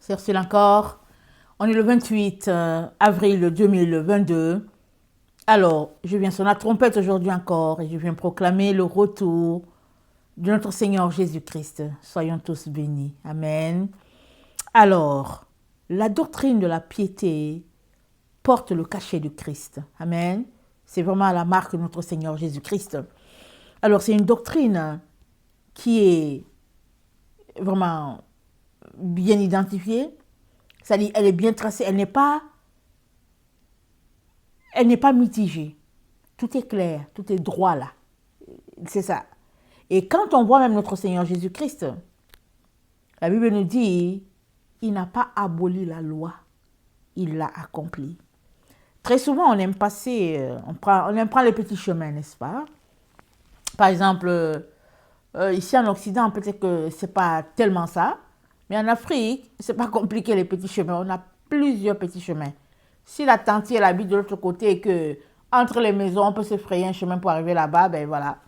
C'est Ursule encore. On est le 28 avril 2022. Alors, je viens sonner la trompette aujourd'hui encore et je viens proclamer le retour de notre Seigneur Jésus-Christ. Soyons tous bénis. Amen. Alors, la doctrine de la piété porte le cachet du Christ. Amen. C'est vraiment la marque de notre Seigneur Jésus-Christ. Alors, c'est une doctrine qui est vraiment bien identifiée. C'est-à-dire, elle est bien tracée. Elle n'est pas mitigée. Tout est clair, tout est droit là. C'est ça. Et quand on voit même notre Seigneur Jésus-Christ, la Bible nous dit, il n'a pas aboli la loi, il l'a accomplie. Très souvent, on aime passer, on aime prendre les petits chemins, n'est-ce pas? Par exemple, ici en Occident, peut-être que ce n'est pas tellement ça, mais en Afrique, ce n'est pas compliqué les petits chemins. On a plusieurs petits chemins. Si la tante elle habite de l'autre côté et que entre les maisons, on peut se frayer un chemin pour arriver là-bas, ben voilà.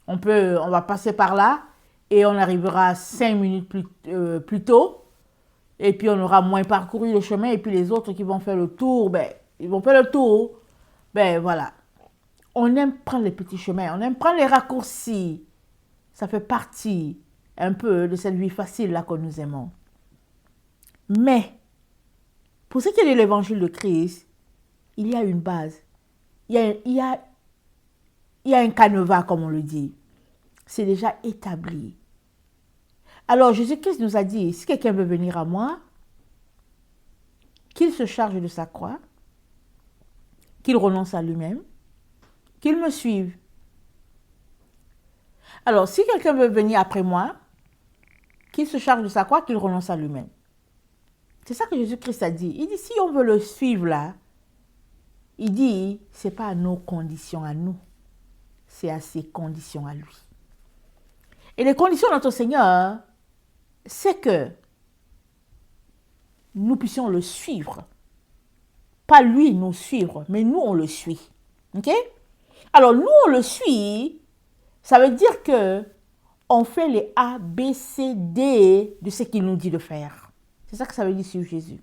On va passer par là et on arrivera 5 minutes plus tôt. Et puis on aura moins parcouru le chemin. Et puis les autres qui vont faire le tour, ben, ils vont faire le tour. Ben voilà. On aime prendre les petits chemins, on aime prendre les raccourcis. Ça fait partie un peu de cette vie facile là que nous aimons. Mais, pour ce qui est de l'évangile de Christ, il y a une base. Il y a un canevas, comme on le dit. C'est déjà établi. Alors, Jésus-Christ nous a dit, si quelqu'un veut venir à moi, qu'il se charge de sa croix, qu'il renonce à lui-même, qu'il me suive. Alors, si quelqu'un veut venir après moi, qu'il se charge de sa croix, qu'il renonce à lui-même. C'est ça que Jésus-Christ a dit. Il dit, si on veut le suivre là, il dit, ce n'est pas à nos conditions à nous, c'est à ses conditions à lui. Et les conditions de notre Seigneur, c'est que nous puissions le suivre. Pas lui nous suivre, mais nous on le suit. Ok? Alors nous on le suit, ça veut dire que on fait les A, B, C, D de ce qu'il nous dit de faire. C'est ça que ça veut dire suivre Jésus.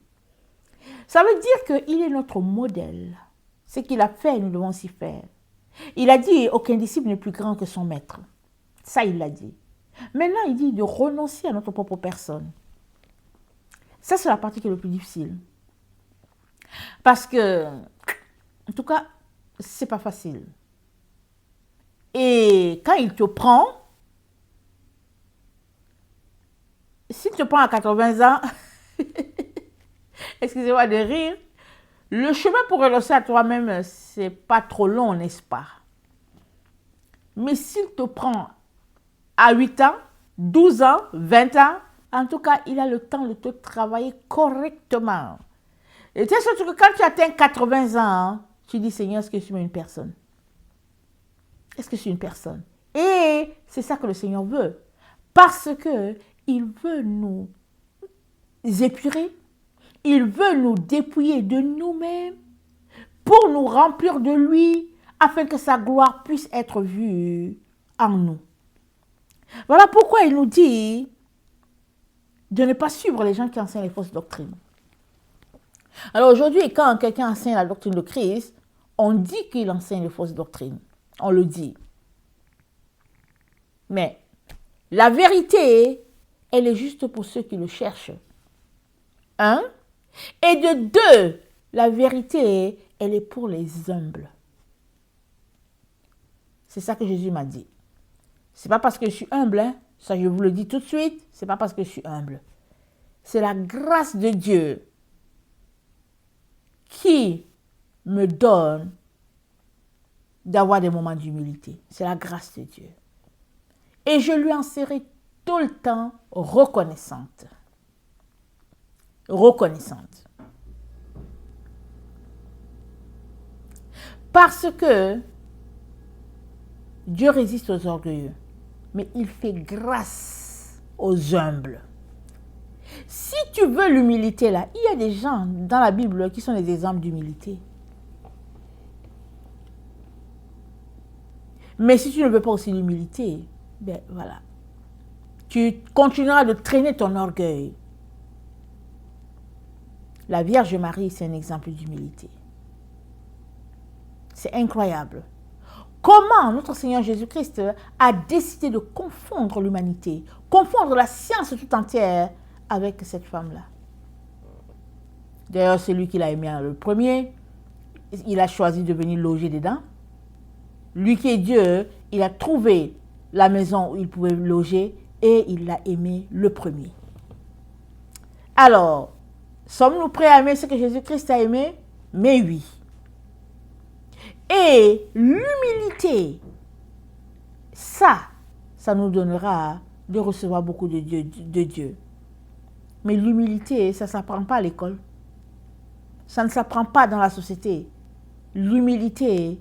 Ça veut dire qu'il est notre modèle. Ce qu'il a fait, nous devons s'y faire. Il a dit, aucun disciple n'est plus grand que son maître. Ça, il l'a dit. Maintenant, il dit de renoncer à notre propre personne. Ça, c'est la partie qui est le plus difficile. Parce que, en tout cas, c'est pas facile. Et quand il te prend, s'il te prend à 80 ans, excusez-moi de rire, le chemin pour renoncer à toi-même, c'est pas trop long, n'est-ce pas? Mais s'il te prend à 8 ans, 12 ans, 20 ans, en tout cas, il a le temps de te travailler correctement. Et tu sais surtout que quand tu atteins 80 ans, tu dis, Seigneur, est-ce que je suis une personne? Est-ce que je suis une personne? Et c'est ça que le Seigneur veut. Parce qu'il veut nous épurer. Il veut nous dépouiller de nous-mêmes pour nous remplir de lui, afin que sa gloire puisse être vue en nous. Voilà pourquoi il nous dit de ne pas suivre les gens qui enseignent les fausses doctrines. Alors aujourd'hui, quand quelqu'un enseigne la doctrine de Christ, on dit qu'il enseigne les fausses doctrines. On le dit. Mais la vérité, elle est juste pour ceux qui le cherchent. Un. Et de deux, la vérité, elle est pour les humbles. C'est ça que Jésus m'a dit. C'est pas parce que je suis humble, hein? Ça je vous le dis tout de suite, c'est pas parce que je suis humble. C'est la grâce de Dieu qui me donne d'avoir des moments d'humilité. C'est la grâce de Dieu. Et je lui en serai tout le temps reconnaissante. Reconnaissante. Parce que Dieu résiste aux orgueilleux, mais il fait grâce aux humbles. Si tu veux l'humilité là, il y a des gens dans la Bible qui sont des exemples d'humilité. Mais si tu ne veux pas aussi l'humilité, ben voilà. Tu continueras de traîner ton orgueil. La Vierge Marie, c'est un exemple d'humilité. C'est incroyable. Comment notre Seigneur Jésus-Christ a décidé de confondre l'humanité, confondre la science tout entière avec cette femme-là. D'ailleurs, c'est lui qui l'a aimé le premier. Il a choisi de venir loger dedans. Lui qui est Dieu, il a trouvé la maison où il pouvait loger et il l'a aimé le premier. Alors, sommes-nous prêts à aimer ce que Jésus-Christ a aimé? Mais oui. Et l'humilité, ça nous donnera de recevoir beaucoup de Dieu. Mais l'humilité, ça ne s'apprend pas à l'école. Ça ne s'apprend pas dans la société. L'humilité,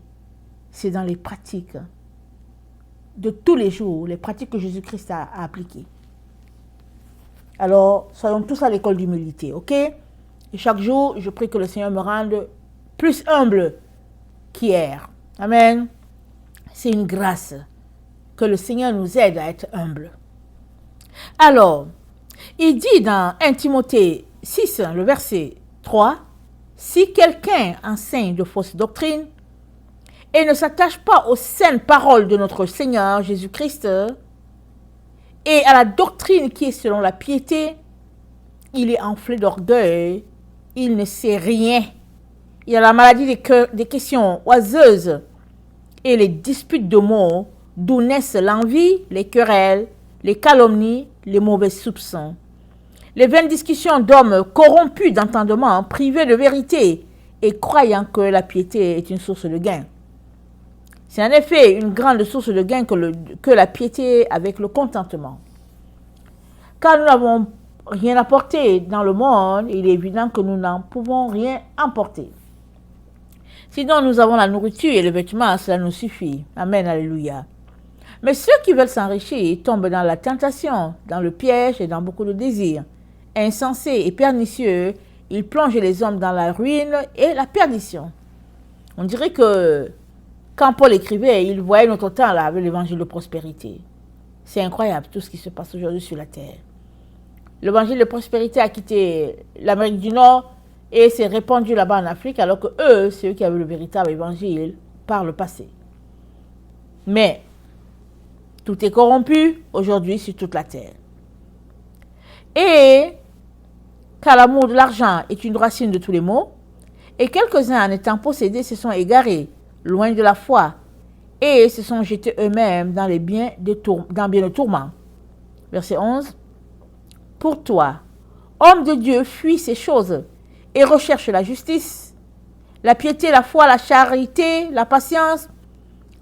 c'est dans les pratiques de tous les jours, les pratiques que Jésus-Christ a appliquées. Alors, soyons tous à l'école d'humilité, ok? Et chaque jour, je prie que le Seigneur me rende plus humble qu'hier. Amen. C'est une grâce que le Seigneur nous aide à être humble. Alors, il dit dans 1 Timothée 6, le verset 3, « Si quelqu'un enseigne de fausses doctrines et ne s'attache pas aux saines paroles de notre Seigneur Jésus-Christ et à la doctrine qui est selon la piété, il est enflé d'orgueil, il ne sait rien. Il y a la maladie des questions oiseuses et les disputes de mots, d'où naissent l'envie, les querelles, les calomnies, les mauvais soupçons. Les vaines discussions d'hommes corrompus d'entendement, privés de vérité et croyant que la piété est une source de gain. C'est en effet une grande source de gain que la piété avec le contentement. Car nous n'avons rien apporté dans le monde, il est évident que nous n'en pouvons rien emporter. Sinon, nous avons la nourriture et le vêtement, cela nous suffit. Amen, alléluia. Mais ceux qui veulent s'enrichir tombent dans la tentation, dans le piège et dans beaucoup de désirs. Insensés et pernicieux, ils plongent les hommes dans la ruine et la perdition. On dirait que quand Paul écrivait, il voyait notre temps là avec l'évangile de prospérité. C'est incroyable tout ce qui se passe aujourd'hui sur la terre. L'évangile de prospérité a quitté l'Amérique du Nord et s'est répandu là-bas en Afrique, alors que eux, c'est eux qui avaient le véritable évangile par le passé. Mais tout est corrompu aujourd'hui sur toute la terre. Et car l'amour de l'argent est une racine de tous les maux, et quelques-uns en étant possédés se sont égarés, loin de la foi, et se sont jetés eux-mêmes dans bien de tourments. Verset 11. Pour toi, homme de Dieu, fuis ces choses et recherche la justice, la piété, la foi, la charité, la patience,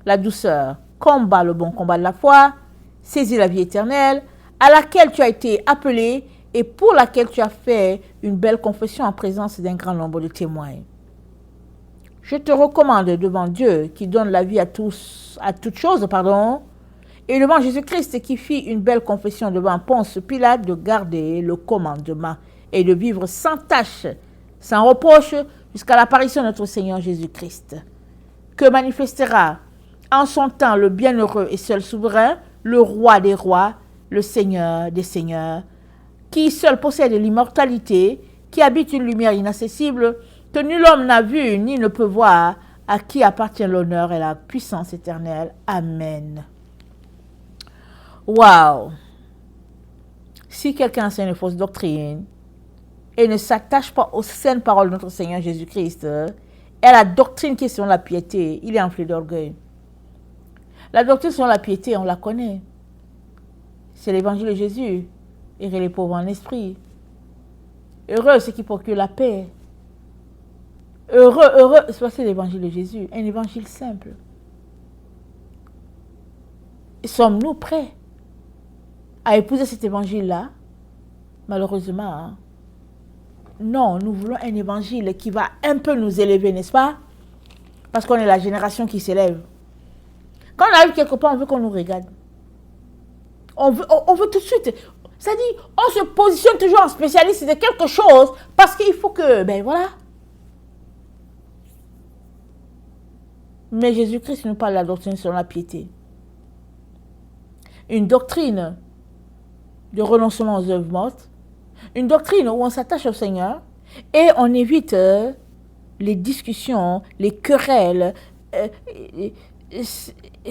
la douceur. Combat le bon combat de la foi, saisis la vie éternelle, à laquelle tu as été appelé et pour laquelle tu as fait une belle confession en présence d'un grand nombre de témoins. Je te recommande devant Dieu qui donne la vie à toutes choses, et devant Jésus-Christ qui fit une belle confession devant Ponce Pilate de garder le commandement et de vivre sans tache, sans reproche, jusqu'à l'apparition de notre Seigneur Jésus-Christ, que manifestera en son temps le bienheureux et seul souverain, le roi des rois, le Seigneur des seigneurs, qui seul possède l'immortalité, qui habite une lumière inaccessible, que nul homme n'a vu ni ne peut voir, à qui appartient l'honneur et la puissance éternelle. Amen. Waouh! Si quelqu'un enseigne une fausse doctrine et ne s'attache pas aux saines paroles de notre Seigneur Jésus-Christ et à la doctrine qui est selon la piété, il est enflé d'orgueil. La doctrine selon la piété, on la connaît. C'est l'évangile de Jésus. Heureux les pauvres en esprit. Heureux ceux qui procurent la paix. Heureux, c'est l'évangile de Jésus, un évangile simple. Sommes-nous prêts à épouser cet évangile-là? Malheureusement, non, nous voulons un évangile qui va un peu nous élever, n'est-ce pas? Parce qu'on est la génération qui s'élève. Quand on arrive quelque part, on veut qu'on nous regarde. On veut tout de suite. C'est-à-dire, on se positionne toujours en spécialiste de quelque chose parce qu'il faut que, ben voilà. Mais Jésus-Christ nous parle de la doctrine selon la piété. Une doctrine de renoncement aux œuvres mortes. Une doctrine où on s'attache au Seigneur Et on évite les discussions, les querelles.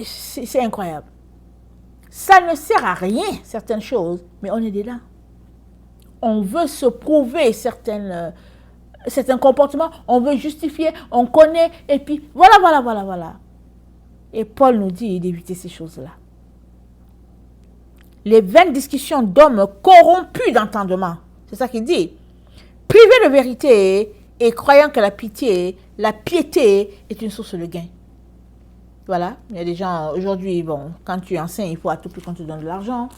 C'est incroyable. Ça ne sert à rien, certaines choses, mais on est dedans. On veut se prouver certains comportements, on veut justifier, on connaît, et puis voilà. Et Paul nous dit d'éviter ces choses-là. Les vaines discussions d'hommes corrompus d'entendement, c'est ça qu'il dit. Privés de vérité et croyant que la piété est une source de gain. Voilà, il y a des gens aujourd'hui, bon, quand tu enseignes, il faut à tout prix qu'on te donne de l'argent,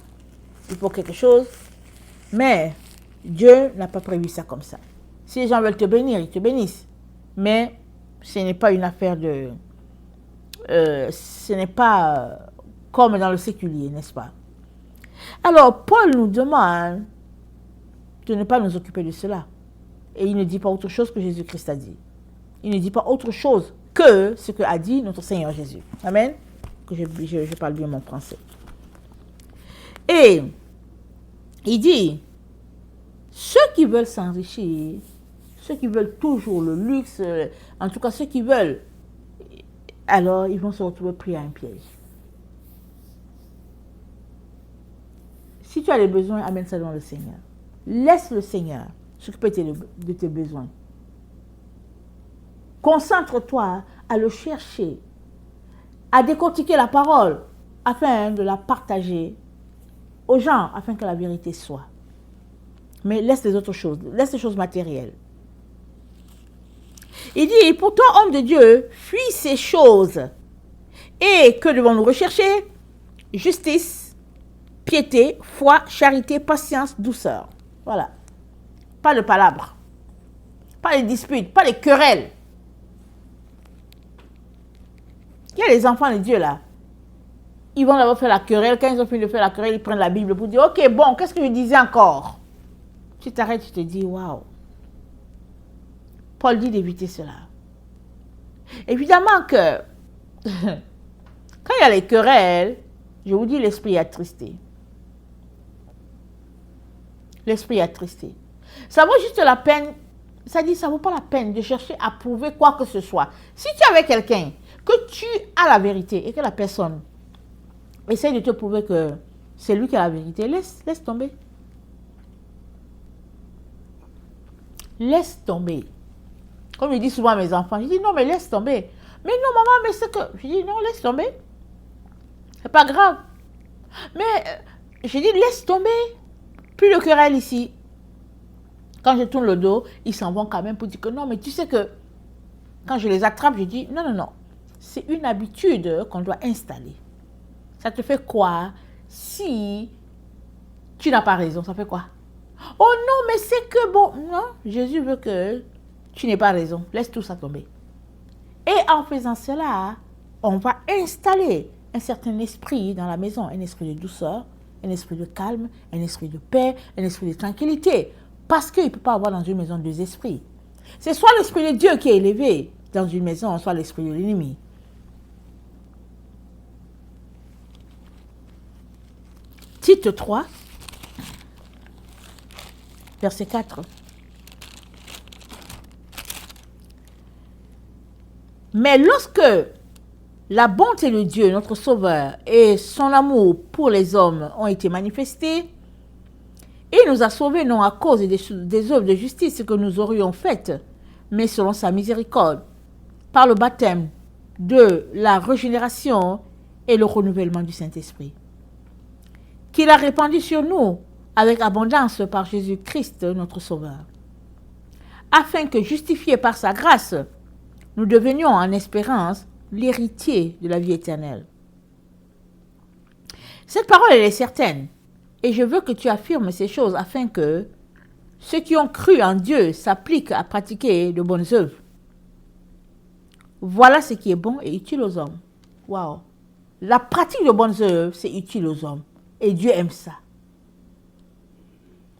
il faut quelque chose, mais Dieu n'a pas prévu ça comme ça. Si les gens veulent te bénir, ils te bénissent, mais ce n'est pas une affaire de... ce n'est pas comme dans le séculier, n'est-ce pas? Alors, Paul nous demande de ne pas nous occuper de cela. Et il ne dit pas autre chose que Jésus-Christ a dit. Il ne dit pas autre chose que ce que a dit notre Seigneur Jésus. Amen. Que je parle bien mon français. Et il dit, ceux qui veulent s'enrichir, ceux qui veulent toujours le luxe, en tout cas ceux qui veulent, alors ils vont se retrouver pris à un piège. Si tu as des besoins, amène ça dans le Seigneur. Laisse le Seigneur s'occuper de tes besoins. Concentre-toi à le chercher, à décortiquer la parole, afin de la partager aux gens, afin que la vérité soit. Mais laisse les autres choses, laisse les choses matérielles. Il dit, pour toi, homme de Dieu, fuis ces choses. Et que devons-nous rechercher? Justice, piété, foi, charité, patience, douceur. Voilà. Pas de palabres, pas les disputes, pas les querelles. Il y a les enfants de Dieu là. Ils vont d'abord faire la querelle. Quand ils ont fini de faire la querelle, ils prennent la Bible pour dire, ok, bon, qu'est-ce que je disais encore? Tu t'arrêtes, tu te dis, waouh. Paul dit d'éviter cela. Évidemment que, quand il y a les querelles, je vous dis, l'esprit est attristé. L'esprit est attristé. Ça vaut juste la peine, ça dit, ça vaut pas la peine de chercher à prouver quoi que ce soit. Si tu es avec quelqu'un, que tu as la vérité et que la personne essaye de te prouver que c'est lui qui a la vérité, laisse tomber. Laisse tomber. Comme je dis souvent à mes enfants, je dis non mais laisse tomber. Mais non maman, mais c'est que... Je dis non, laisse tomber. C'est pas grave. Mais je dis laisse tomber. Plus de querelle ici. Quand je tourne le dos, ils s'en vont quand même pour dire que non, mais tu sais que quand je les attrape, je dis non. C'est une habitude qu'on doit installer. Ça te fait quoi si tu n'as pas raison? Ça fait quoi? Oh non, mais c'est que bon. Non, Jésus veut que tu n'aies pas raison. Laisse tout ça tomber. Et en faisant cela, on va installer un certain esprit dans la maison. Un esprit de douceur, un esprit de calme, un esprit de paix, un esprit de tranquillité. Parce qu'il ne peut pas avoir dans une maison deux esprits. C'est soit l'esprit de Dieu qui est élevé dans une maison, soit l'esprit de l'ennemi. Tite 3, verset 4. Mais lorsque la bonté de Dieu, notre Sauveur, et son amour pour les hommes ont été manifestés, il nous a sauvés non à cause des œuvres de justice que nous aurions faites, mais selon sa miséricorde, par le baptême de la régénération et le renouvellement du Saint-Esprit, qu'il a répandu sur nous avec abondance par Jésus-Christ, notre Sauveur, afin que, justifiés par sa grâce, nous devenions en espérance l'héritier de la vie éternelle. Cette parole, elle est certaine, et je veux que tu affirmes ces choses afin que ceux qui ont cru en Dieu s'appliquent à pratiquer de bonnes œuvres. Voilà ce qui est bon et utile aux hommes. Waouh! La pratique de bonnes œuvres, c'est utile aux hommes. Et Dieu aime ça.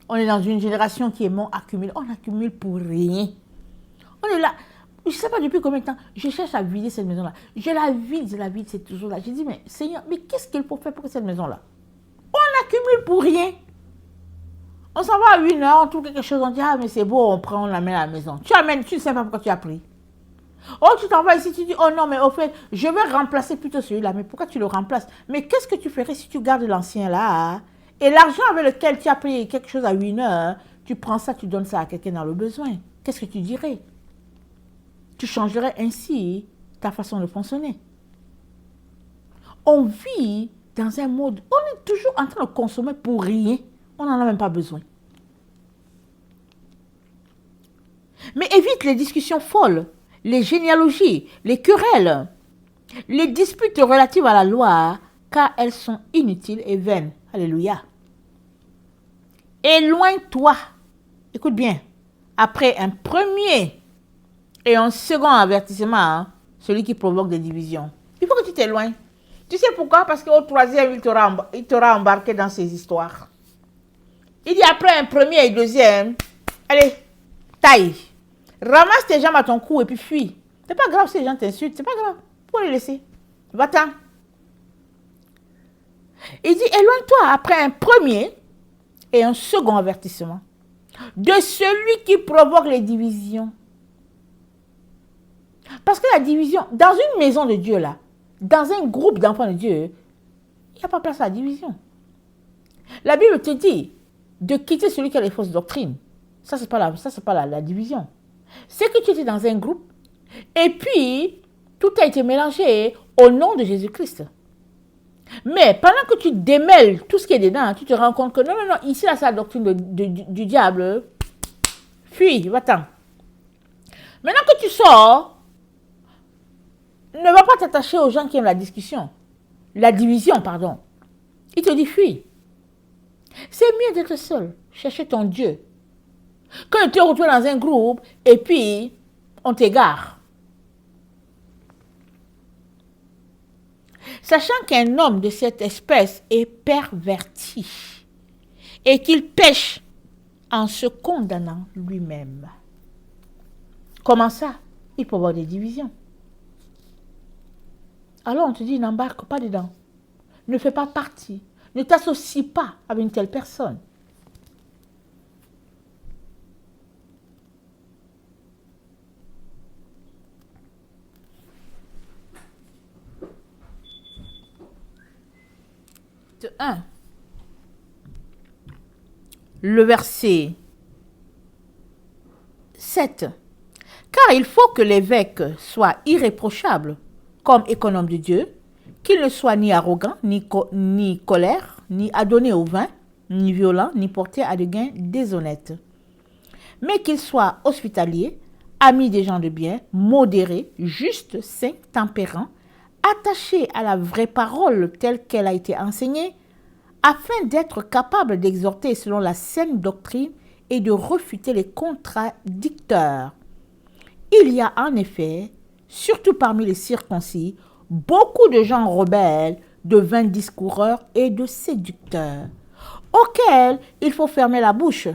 On est dans une génération qui aime accumuler. On accumule pour rien. On est là. Je ne sais pas depuis combien de temps. Je cherche à vider cette maison-là. Je la vide, c'est toujours là. Je dis, mais Seigneur, mais qu'est-ce qu'il faut faire pour cette maison-là? On accumule pour rien. On s'en va à 1h, on trouve quelque chose, on dit, ah, mais c'est beau, on prend, on l'amène à la maison. Tu amènes, tu ne sais pas pourquoi tu as pris. Oh, tu t'en vas ici, tu dis, oh non, mais au fait, je vais remplacer plutôt celui-là. Mais pourquoi tu le remplaces? Mais qu'est-ce que tu ferais si tu gardes l'ancien là? Et l'argent avec lequel tu as pris quelque chose à 1h, tu prends ça, tu donnes ça à quelqu'un dans le besoin. Qu'est-ce que tu dirais? Tu changerais ainsi ta façon de fonctionner. On vit dans un mode, on est toujours en train de consommer pour rien. On n'en a même pas besoin. Mais évite les discussions folles, les généalogies, les querelles, les disputes relatives à la loi, car elles sont inutiles et vaines. Alléluia. Éloigne-toi. Écoute bien. Après un premier et un second avertissement, celui qui provoque des divisions. Il faut que tu t'éloignes. Tu sais pourquoi? Parce qu'au troisième, il t'aura embarqué dans ces histoires. Il dit après un premier et deuxième, allez, taille. Ramasse tes jambes à ton cou et puis fuis. C'est pas grave si les gens t'insultent, c'est pas grave. Faut les laisser. Va-t'en. Il dit éloigne-toi après un premier et un second avertissement de celui qui provoque les divisions. Parce que la division, dans une maison de Dieu là, dans un groupe d'enfants de Dieu, il n'y a pas place à la division. La Bible te dit de quitter celui qui a les fausses doctrines. Ça, c'est pas la division. C'est que tu étais dans un groupe et puis tout a été mélangé au nom de Jésus-Christ. Mais pendant que tu démêles tout ce qui est dedans, tu te rends compte que non, ici, là, c'est la doctrine du diable. Fuis, va-t'en. Maintenant que tu sors, ne va pas t'attacher aux gens qui aiment la discussion. La division, pardon. Il te dit fuis. C'est mieux d'être seul. Chercher ton Dieu. Que de te retrouver dans un groupe et puis on t'égare. Sachant qu'un homme de cette espèce est perverti et qu'il pêche en se condamnant lui-même. Comment ça? Il peut y avoir des divisions. Alors on te dit, n'embarque pas dedans. Ne fais pas partie. Ne t'associe pas avec une telle personne. De 1. Le verset 7. Car il faut que l'évêque soit irréprochable comme économe de Dieu, qu'il ne soit ni arrogant, ni colère, ni adonné au vin, ni violent, ni porté à des gains déshonnêtes. Mais qu'il soit hospitalier, ami des gens de bien, modéré, juste, saint, tempérant, attaché à la vraie parole telle qu'elle a été enseignée, afin d'être capable d'exhorter selon la saine doctrine et de refuter les contradicteurs. Il y a en effet, surtout parmi les circoncis, beaucoup de gens rebelles, de vains discoureurs et de séducteurs, auxquels il faut fermer la bouche.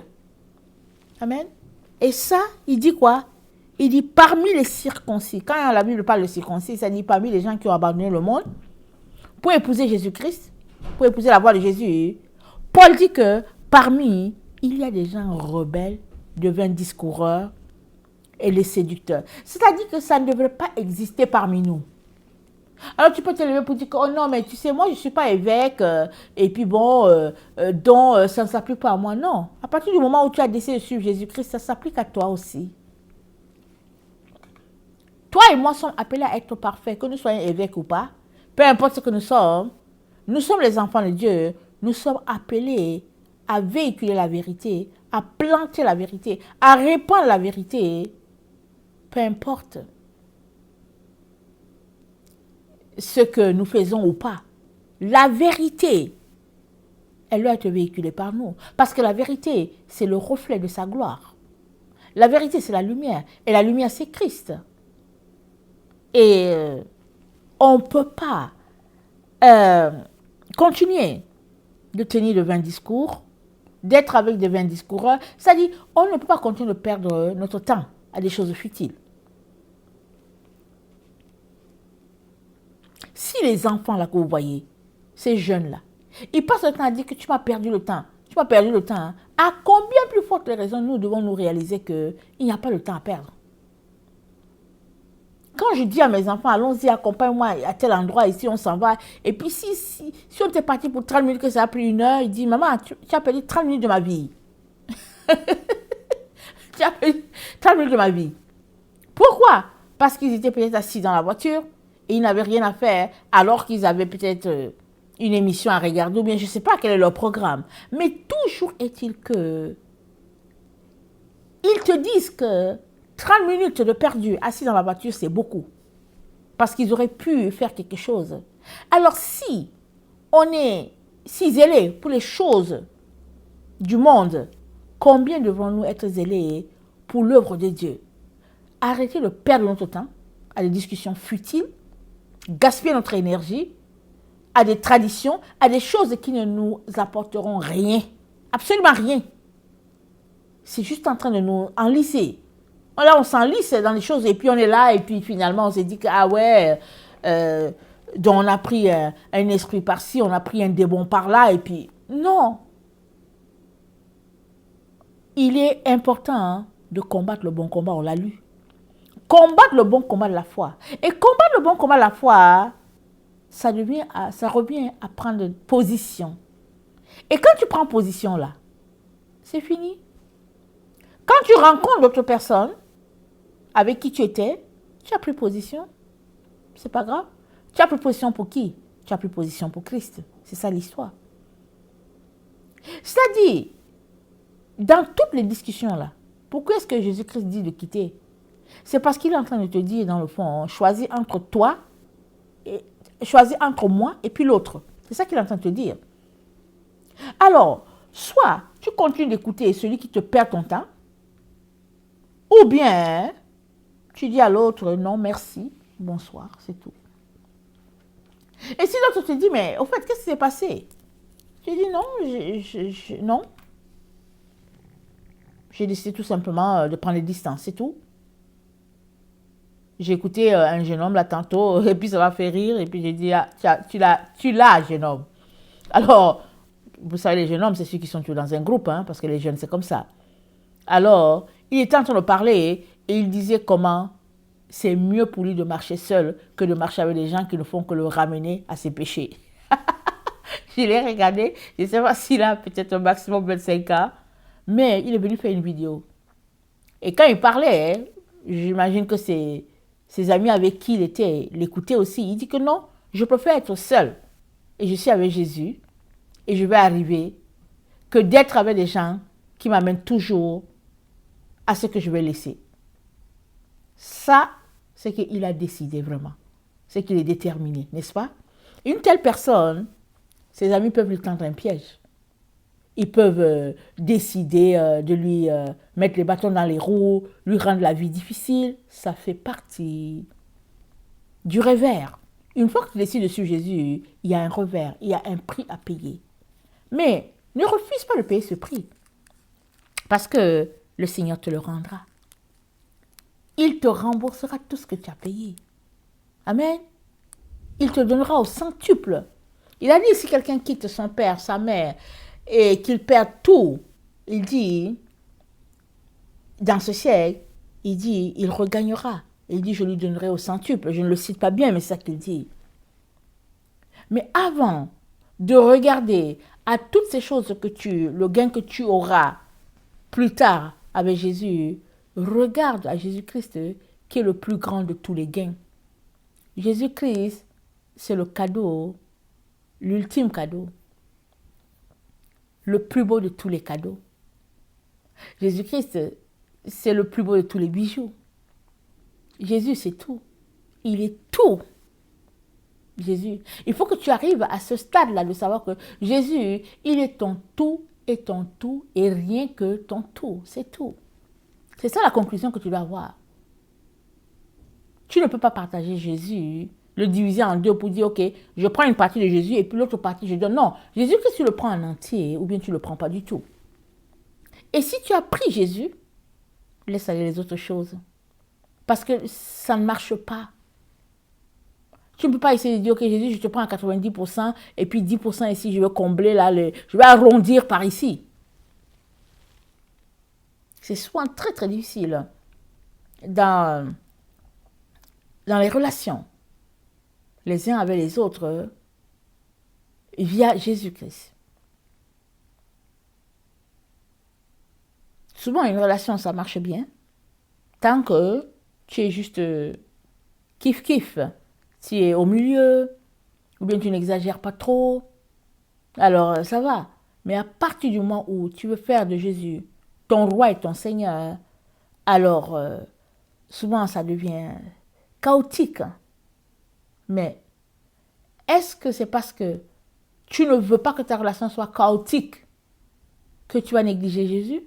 Amen. Et ça, il dit quoi? Il dit parmi les circoncis. Quand la Bible parle de circoncis, ça dit parmi les gens qui ont abandonné le monde pour épouser Jésus-Christ, pour épouser la voix de Jésus. Paul dit que parmi, il y a des gens rebelles, de vains discoureurs et les séducteurs. C'est-à-dire que ça ne devrait pas exister parmi nous. Alors tu peux te lever pour dire que, oh non, mais tu sais, moi je ne suis pas évêque, et puis bon, ça ne s'applique pas à moi. Non, à partir du moment où tu as décidé de suivre Jésus-Christ, ça s'applique à toi aussi. Toi et moi sommes appelés à être parfaits, que nous soyons évêques ou pas, peu importe ce que nous sommes les enfants de Dieu, nous sommes appelés à véhiculer la vérité, à planter la vérité, à répandre la vérité, peu importe ce que nous faisons ou pas. La vérité, elle doit être véhiculée par nous. Parce que la vérité, c'est le reflet de sa gloire. La vérité, c'est la lumière. Et la lumière, c'est Christ. Et on ne peut pas continuer de tenir de vains discours, d'être avec des vains discoureurs. C'est-à-dire, on ne peut pas continuer de perdre notre temps à des choses futiles. Si les enfants là que vous voyez, ces jeunes là, ils passent le temps à dire que tu m'as perdu le temps, tu as perdu le temps. Hein. À combien plus forte raison nous devons nous réaliser qu'il n'y a pas de temps à perdre? Quand je dis à mes enfants, allons-y, accompagne-moi à tel endroit, ici on s'en va. Et puis si on était parti pour 30 minutes, que ça a pris 1 heure, il dit, maman, tu as perdu 30 minutes de ma vie. Tu as perdu 30 minutes de ma vie. Pourquoi? Parce qu'ils étaient peut-être assis dans la voiture et ils n'avaient rien à faire alors qu'ils avaient peut-être une émission à regarder ou bien je ne sais pas quel est leur programme. Mais toujours est-il que ils te disent que 30 minutes de perdu assis dans la voiture, c'est beaucoup. Parce qu'ils auraient pu faire quelque chose. Alors si on est si zélé pour les choses du monde, combien devons-nous être zélés pour l'œuvre de Dieu? Arrêtez de perdre notre temps à des discussions futiles, gaspiller notre énergie, à des traditions, à des choses qui ne nous apporteront rien. Absolument rien. C'est juste en train de nous enlisser. Là, on s'enlise dans les choses et puis on est là et puis finalement on s'est dit que, ah ouais, donc on a pris un esprit par-ci, on a pris un démon par-là et puis non. Il est important hein, de combattre le bon combat, on l'a lu. Combattre le bon combat de la foi. Et combattre le bon combat de la foi, ça revient à prendre position. Et quand tu prends position là, c'est fini. Quand tu rencontres d'autres personnes avec qui tu étais, tu as pris position. C'est pas grave. Tu as pris position pour qui? Tu as pris position pour Christ. C'est ça l'histoire. C'est-à-dire, dans toutes les discussions là, pourquoi est-ce que Jésus-Christ dit de quitter? C'est parce qu'il est en train de te dire, dans le fond, choisis entre toi, choisis entre moi et puis l'autre. C'est ça qu'il est en train de te dire. Alors, soit tu continues d'écouter celui qui te perd ton temps, ou bien tu dis à l'autre, non, merci, bonsoir, c'est tout. Et si l'autre te dit, mais au fait, qu'est-ce qui s'est passé? Tu dis, non, non. J'ai décidé tout simplement de prendre les distances, c'est tout. J'ai écouté un jeune homme là tantôt, et puis ça m'a fait rire, et puis j'ai dit, ah, tu l'as, jeune homme. Alors, vous savez, les jeunes hommes, c'est ceux qui sont toujours dans un groupe, hein, parce que les jeunes, c'est comme ça. Alors, il était en train de parler, et il disait comment c'est mieux pour lui de marcher seul que de marcher avec des gens qui ne font que le ramener à ses péchés. Je l'ai regardé, je ne sais pas s'il a peut-être un maximum 25 ans, mais il est venu faire une vidéo. Et quand il parlait, j'imagine que ses amis avec qui il était l'écoutaient aussi. Il dit que non, je préfère être seul. Et je suis avec Jésus. Et je vais arriver que d'être avec des gens qui m'amènent toujours à ce que je vais laisser. Ça, c'est qu'il a décidé vraiment. C'est qu'il est déterminé, n'est-ce pas? Une telle personne, ses amis peuvent lui tendre un piège. Ils peuvent décider de lui mettre les bâtons dans les roues, lui rendre la vie difficile. Ça fait partie du revers. Une fois que tu décides de suivre Jésus, il y a un revers, il y a un prix à payer. Mais ne refuse pas de payer ce prix. Parce que le Seigneur te le rendra. Il te remboursera tout ce que tu as payé. Amen. Il te donnera au centuple. Il a dit, si quelqu'un quitte son père, sa mère, et qu'il perd tout, il dit, dans ce siècle, il dit, il regagnera. Il dit, je lui donnerai au centuple. Je ne le cite pas bien, mais c'est ça qu'il dit. Mais avant de regarder à toutes ces choses le gain que tu auras plus tard avec Jésus, regarde à Jésus-Christ qui est le plus grand de tous les gains. Jésus-Christ, c'est le cadeau, l'ultime cadeau, le plus beau de tous les cadeaux. Jésus-Christ, c'est le plus beau de tous les bijoux. Jésus, c'est tout. Il est tout. Jésus. Il faut que tu arrives à ce stade-là de savoir que Jésus, il est ton tout et rien que ton tout. C'est tout. C'est ça la conclusion que tu dois avoir. Tu ne peux pas partager Jésus, le diviser en deux pour dire, ok, je prends une partie de Jésus et puis l'autre partie, je donne. Non, Jésus, que tu le prends en entier ou bien tu ne le prends pas du tout. Et si tu as pris Jésus, laisse aller les autres choses. Parce que ça ne marche pas. Tu ne peux pas essayer de dire, ok Jésus, je te prends à 90% et puis 10% ici, je vais combler là, je vais arrondir par ici. C'est souvent très très difficile dans les relations, les uns avec les autres, via Jésus-Christ. Souvent, une relation, ça marche bien, tant que tu es juste kiff-kiff. Tu es au milieu, ou bien tu n'exagères pas trop, alors ça va. Mais à partir du moment où tu veux faire de Jésus ton roi et ton Seigneur, alors souvent ça devient chaotique. Mais est-ce que c'est parce que tu ne veux pas que ta relation soit chaotique que tu vas négliger Jésus?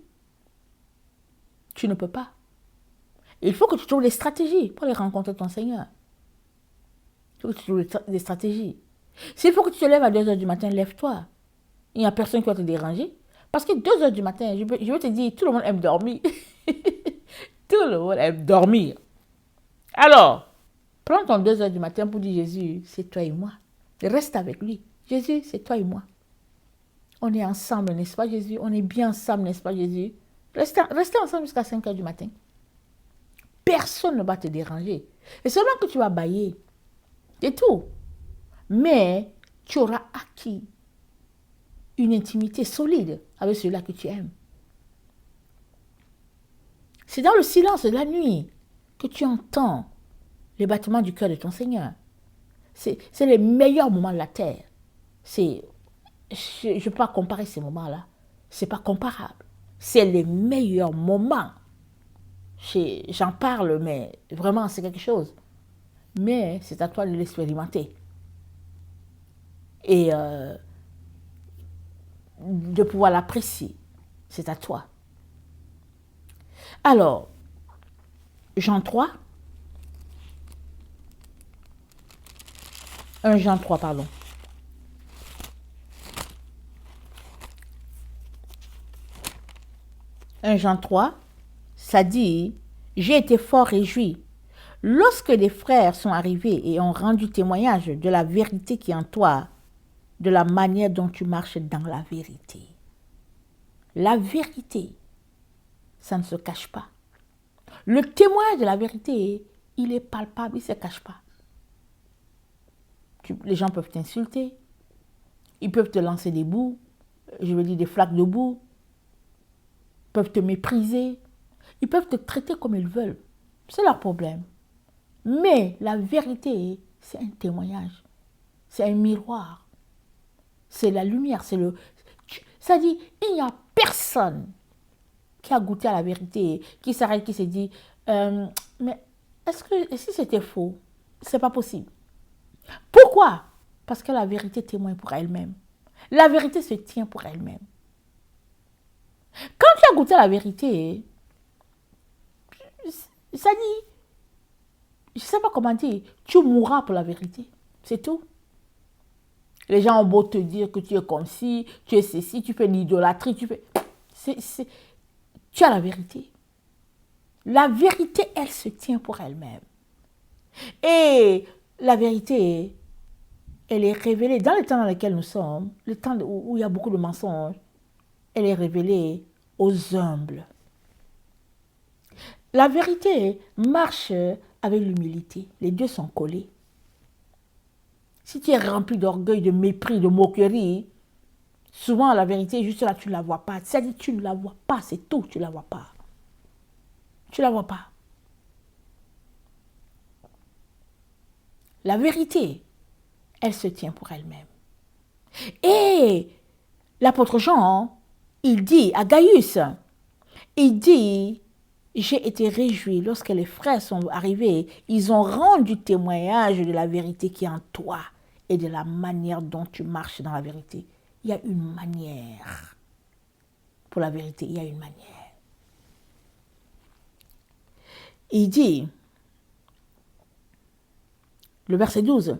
Tu ne peux pas. Il faut que tu trouves des stratégies pour aller rencontrer ton Seigneur. Il faut que tu trouves des stratégies. S'il faut que tu te lèves à 2 heures du matin, lève-toi. Il n'y a personne qui va te déranger. Parce que 2 heures du matin, je vais te dire, tout le monde aime dormir. Tout le monde aime dormir. Alors, prends ton 2 heures du matin pour dire, Jésus, c'est toi et moi. Reste avec lui. Jésus, c'est toi et moi. On est ensemble, n'est-ce pas Jésus? On est bien ensemble, n'est-ce pas Jésus? Restez ensemble jusqu'à 5 heures du matin. Personne ne va te déranger. Et seulement que tu vas bailler. C'est tout. Mais tu auras acquis une intimité solide avec celui-là que tu aimes. C'est dans le silence de la nuit que tu entends les battements du cœur de ton Seigneur. C'est les meilleurs moments de la terre. Je ne peux pas comparer ces moments-là. Ce n'est pas comparable. C'est les meilleurs moments. J'en parle, mais vraiment, c'est quelque chose. Mais c'est à toi de l'expérimenter. Et de pouvoir l'apprécier. C'est à toi. Alors, Jean 3. 1 Jean 3, pardon. Jean 3, ça dit, j'ai été fort réjoui lorsque les frères sont arrivés et ont rendu témoignage de la vérité qui est en toi, de la manière dont tu marches dans la vérité. La vérité, ça ne se cache pas. Le témoignage de la vérité, il est palpable, il ne se cache pas. Les gens peuvent t'insulter, ils peuvent te lancer des boues, je veux dire des flaques de boue, peuvent te mépriser, ils peuvent te traiter comme ils veulent. C'est leur problème. Mais la vérité, c'est un témoignage, c'est un miroir, c'est la lumière, ça dit, il n'y a personne qui a goûté à la vérité, qui s'arrête, qui se dit, mais est-ce que c'était faux? C'est pas possible. Pourquoi? Parce que la vérité témoigne pour elle-même. La vérité se tient pour elle-même. Quand tu as goûté à la vérité, ça dit, je ne sais pas comment dire, tu mourras pour la vérité. C'est tout. Les gens ont beau te dire que tu es comme ci, tu es ceci, tu fais l'idolâtrie, tu as la vérité. La vérité, elle se tient pour elle-même. Et la vérité, elle est révélée dans le temps dans lequel nous sommes, le temps où il y a beaucoup de mensonges, elle est révélée aux humbles. La vérité marche avec l'humilité. Les deux sont collés. Si tu es rempli d'orgueil, de mépris, de moquerie, souvent la vérité est juste là, tu ne la vois pas. C'est-à-dire tu ne la vois pas, c'est tout, tu ne la vois pas. Tu ne la vois pas. La vérité, elle se tient pour elle-même. Et l'apôtre Jean, il dit à Gaius, il dit, j'ai été réjoui lorsque les frères sont arrivés, ils ont rendu témoignage de la vérité qui est en toi et de la manière dont tu marches dans la vérité. Il y a une manière. Pour la vérité, il y a une manière. Il dit, le verset 12,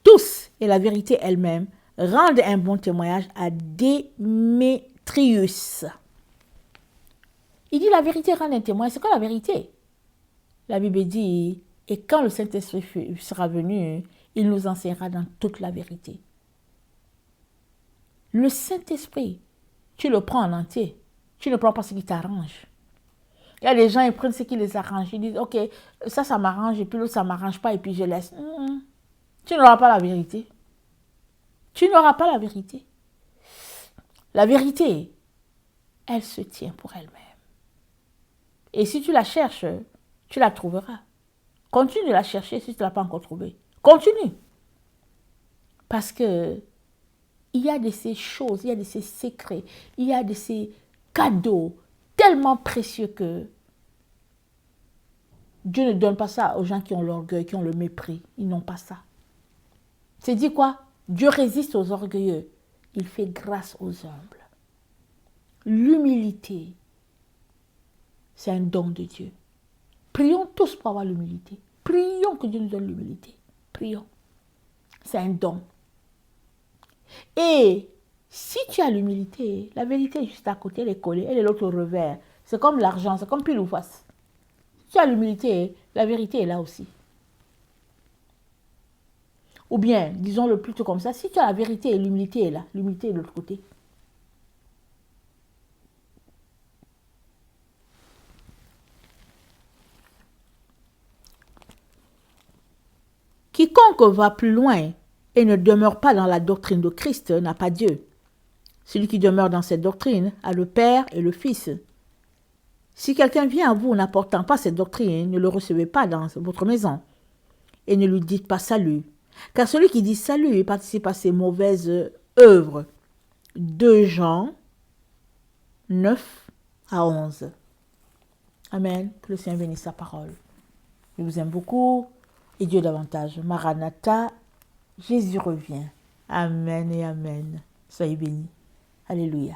tous, et la vérité elle-même, rendent un bon témoignage à Démétrius. Il dit la vérité rend un témoignage. C'est quoi la vérité? La Bible dit, et quand le Saint-Esprit sera venu, Il nous enseignera dans toute la vérité. Le Saint-Esprit, tu le prends en entier. Tu ne prends pas ce qui t'arrange. Il y a des gens, ils prennent ce qui les arrange. Ils disent, ok, ça m'arrange, et puis l'autre, ça ne m'arrange pas, et puis je laisse. Tu n'auras pas la vérité. Tu n'auras pas la vérité. La vérité, elle se tient pour elle-même. Et si tu la cherches, tu la trouveras. Continue de la chercher si tu ne l'as pas encore trouvée. Continue. Parce que il y a de ces choses, il y a de ces secrets, il y a de ces cadeaux tellement précieux que Dieu ne donne pas ça aux gens qui ont l'orgueil, qui ont le mépris. Ils n'ont pas ça. C'est dit quoi? Dieu résiste aux orgueilleux. Il fait grâce aux humbles. L'humilité, c'est un don de Dieu. Prions tous pour avoir l'humilité. Prions que Dieu nous donne l'humilité. Prions. C'est un don. Et si tu as l'humilité, la vérité est juste à côté, elle est collée, elle est l'autre revers. C'est comme l'argent, c'est comme pile ou face. Si tu as l'humilité, la vérité est là aussi. Ou bien, disons-le plutôt comme ça, si tu as la vérité et l'humilité est là, l'humilité est de l'autre côté. Quiconque va plus loin et ne demeure pas dans la doctrine de Christ n'a pas Dieu. Celui qui demeure dans cette doctrine a le Père et le Fils. Si quelqu'un vient à vous n'apportant pas cette doctrine, ne le recevez pas dans votre maison et ne lui dites pas salut. Car celui qui dit salut participe à ses mauvaises œuvres. 2 Jean 9 à 11. Amen. Que le Seigneur bénisse sa parole. Je vous aime beaucoup et Dieu davantage. Maranatha, Jésus revient. Amen et amen. Soyez bénis. Alléluia.